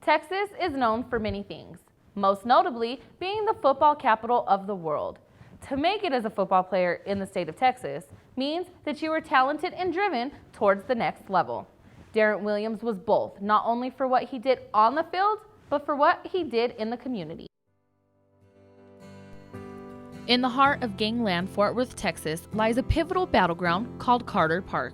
Texas is known for many things, most notably being the football capital of the world. To make it as a football player in the state of Texas means that you are talented and driven towards the next level. Darrent Williams was both, not only for what he did on the field, but for what he did in the community. In the heart of gangland Fort Worth, Texas, lies a pivotal battleground called Carter Park.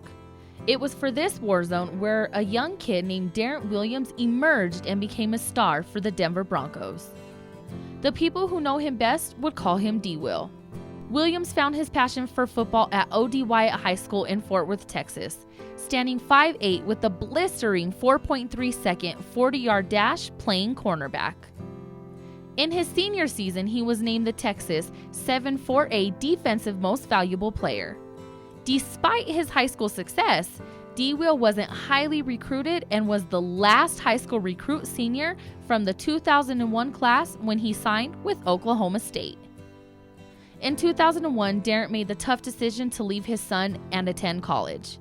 It was for this war zone where a young kid named Darrent Williams emerged and became a star for the Denver Broncos. The people who know him best would call him D-Will. Williams found his passion for football at O.D. Wyatt High School in Fort Worth, Texas, standing 5'8" with a blistering 4.3-second 40-yard dash playing cornerback. In his senior season, he was named the Texas 7-4A Defensive Most Valuable Player. Despite his high school success, D-Will wasn't highly recruited and was the last high school recruit senior from the 2001 class when he signed with Oklahoma State. In 2001, Darrent made the tough decision to leave his son and attend college.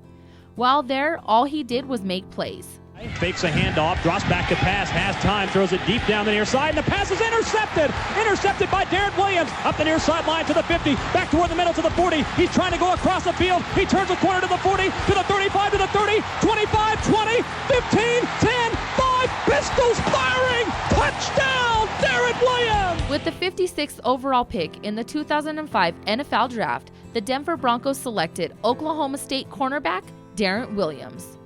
While there, all he did was make plays. Fakes a handoff, drops back to pass, has time, throws it deep down the near side, and the pass is intercepted! Intercepted by Darrent Williams, up the near sideline to the 50, back toward the middle to the 40. He's trying to go across the field. He turns the corner to the 40, to the 35, to the 30, 25, 20, 15, 10, 5, pistols firing! Touchdown, Darrent Williams! With the 56th overall pick in the 2005 NFL Draft, the Denver Broncos selected Oklahoma State cornerback Darrent Williams.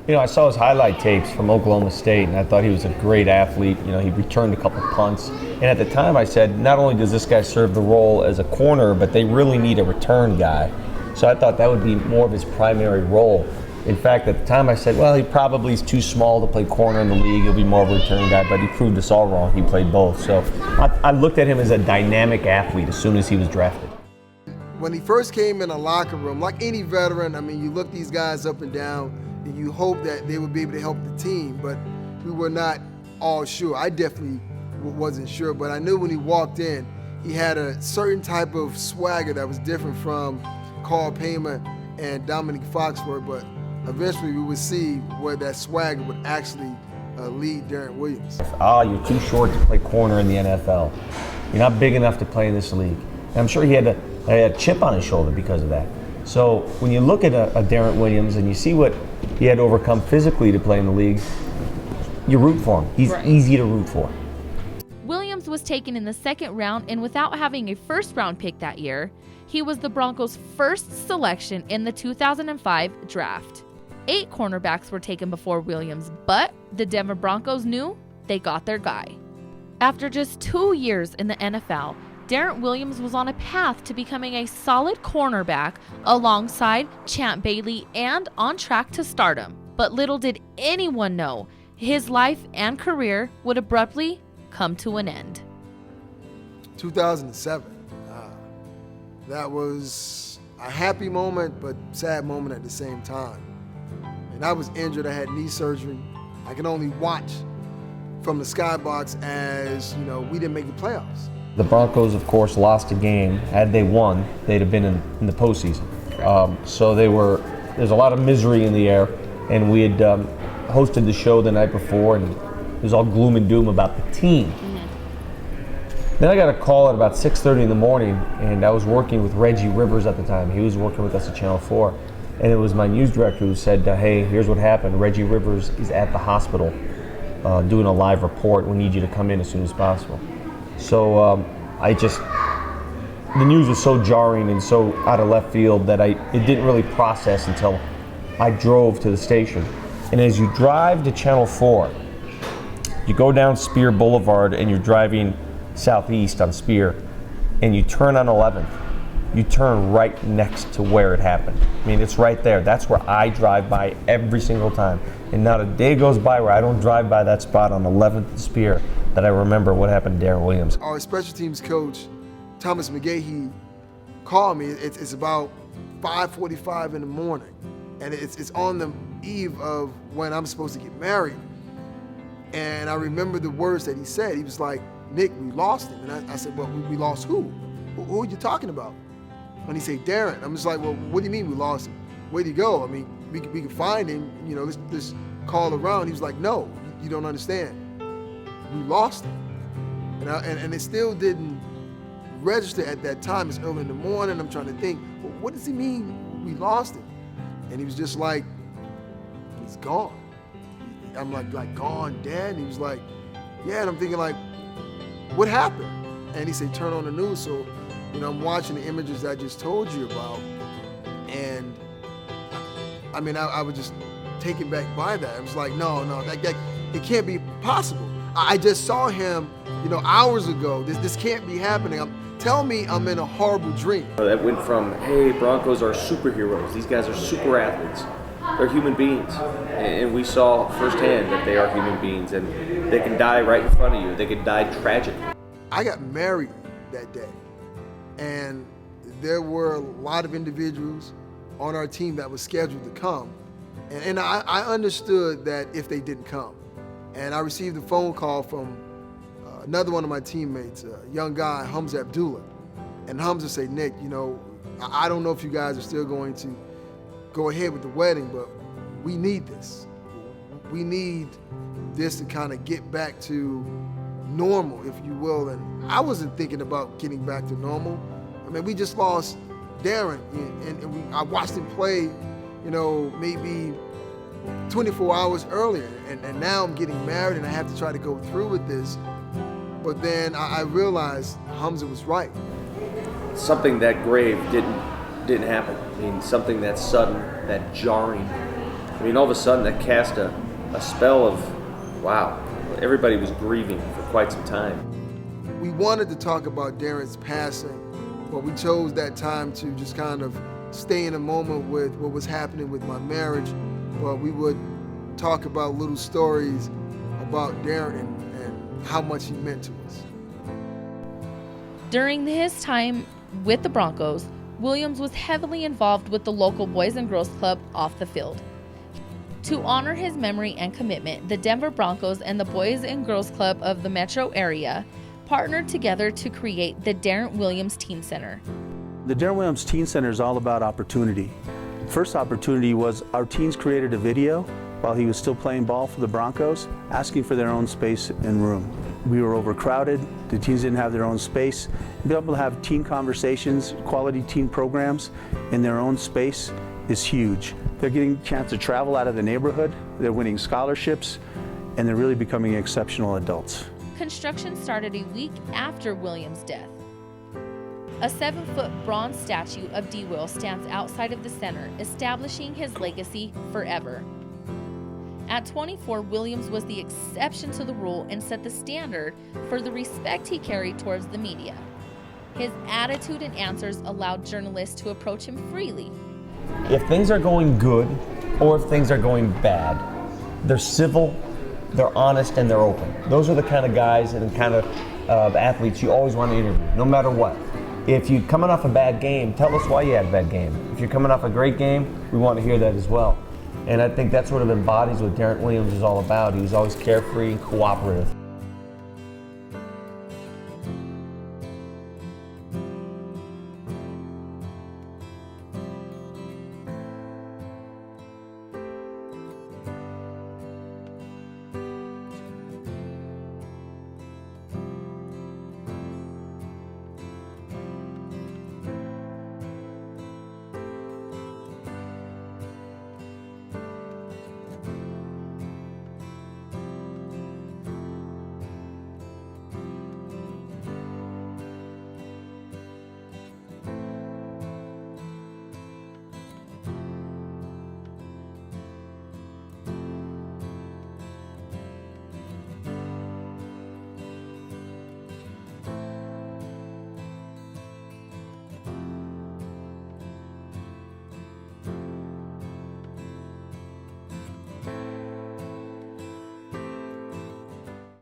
You know, I saw his highlight tapes from Oklahoma State, and I thought he was a great athlete. You know, he returned a couple punts. And at the time I said, not only does this guy serve the role as a corner, but they really need a return guy. So I thought that would be more of his primary role. In fact, at the time I said, well, he probably is too small to play corner in the league. He'll be more of a return guy, but he proved us all wrong. He played both. So I looked at him as a dynamic athlete as soon as he was drafted. When he first came in the locker room, like any veteran, I mean, you look these guys up and down, and you hope that they would be able to help the team, but we were not all sure. I definitely wasn't sure, but I knew when he walked in, he had a certain type of swagger that was different from Carl Payman and Dominic Foxworth, but eventually we would see where that swagger would actually lead Darrent Williams. You're too short to play corner in the NFL. You're not big enough to play in this league. And I'm sure he had a chip on his shoulder because of that. So when you look at a Darrent Williams and you see what he had to overcome physically to play in the league, you root for him. He's easy to root for. Williams was taken in the second round, and without having a first-round pick that year, he was the Broncos' first selection in the 2005 draft. 8 cornerbacks were taken before Williams, but the Denver Broncos knew they got their guy. After just 2 years in the NFL, Darrent Williams was on a path to becoming a solid cornerback alongside Champ Bailey and on track to stardom. But little did anyone know his life and career would abruptly come to an end. 2007, that was a happy moment but sad moment at the same time. And I was injured, I had knee surgery. I could only watch from the skybox as, you know, we didn't make the playoffs. The Broncos, of course, lost a game. Had they won, they'd have been in the postseason. So there's a lot of misery in the air, and we had hosted the show the night before, and it was all gloom and doom about the team. Then I got a call at about 6:30 in the morning, and I was working with Reggie Rivers at the time. He was working with us at Channel 4, and it was my news director who said, hey, here's what happened. Reggie Rivers is at the hospital doing a live report. We need you to come in as soon as possible. So the news was so jarring and so out of left field that it didn't really process until I drove to the station. And as you drive to Channel 4, you go down Spear Boulevard and you're driving southeast on Spear, and you turn on 11th. You turn right next to where it happened. I mean, it's right there. That's where I drive by every single time. And not a day goes by where I don't drive by that spot on 11th and Spear that I remember what happened to Darrent Williams. Our special teams coach, Thomas McGahee, called me. It's about 5:45 in the morning, and it's on the eve of when I'm supposed to get married. And I remember the words that he said. He was like, Nick, we lost him. And I said, well, we lost who? Who are you talking about? When he said Darrent, I'm just like, well, what do you mean we lost him? Where'd he go? I mean, we can find him, you know, let's call around. He was like, no, you don't understand. We lost him. And it still didn't register at that time. It's early in the morning. I'm trying to think, well, what does he mean we lost him? And he was just like, he's gone. I'm like gone, Dad? And he was like, yeah. And I'm thinking like, what happened? And he said, turn on the news. So, I'm watching the images I just told you about. And I was just taken back by that. I was like, no, that it can't be possible. I just saw him, hours ago. This can't be happening. Tell me I'm in a horrible dream. That went from, hey, Broncos are superheroes. These guys are super athletes. They're human beings. And we saw firsthand that they are human beings, and they can die right in front of you. They can die tragically. I got married that day, and there were a lot of individuals on our team that was scheduled to come. And I understood that if they didn't come. And I received a phone call from another one of my teammates, a young guy, Hamza Abdullah. And Hamza said, Nick, I don't know if you guys are still going to go ahead with the wedding, but we need this. We need this to kind of get back to normal, if you will. And I wasn't thinking about getting back to normal. We just lost Darrent, and I watched him play, maybe 24 hours earlier, and now I'm getting married and I have to try to go through with this. But then I realized Hamza was right. Something that grave didn't happen. Something that sudden, that jarring. All of a sudden that cast a spell of, wow, everybody was grieving for quite some time. We wanted to talk about Darrent's passing, but we chose that time to just kind of stay in a moment with what was happening with my marriage. But we would talk about little stories about Darrent and how much he meant to us. During his time with the Broncos, Williams was heavily involved with the local Boys and Girls Club off the field. To honor his memory and commitment, the Denver Broncos and the Boys and Girls Club of the metro area partnered together to create the Darrent Williams Teen Center. The Darrent Williams Teen Center is all about opportunity. First opportunity was our teens created a video while he was still playing ball for the Broncos, asking for their own space and room. We were overcrowded, the teens didn't have their own space. Being able to have teen conversations, quality teen programs in their own space is huge. They're getting a chance to travel out of the neighborhood, they're winning scholarships, and they're really becoming exceptional adults. Construction started a week after Williams' death. A 7-foot bronze statue of D. Will stands outside of the center, establishing his legacy forever. At 24, Williams was the exception to the rule and set the standard for the respect he carried towards the media. His attitude and answers allowed journalists to approach him freely. If things are going good or if things are going bad, they're civil, they're honest, and they're open. Those are the kind of guys and kind of athletes you always want to interview, no matter what. If you're coming off a bad game, tell us why you had a bad game. If you're coming off a great game, we want to hear that as well. And I think that sort of embodies what Darrent Williams is all about. He was always carefree and cooperative.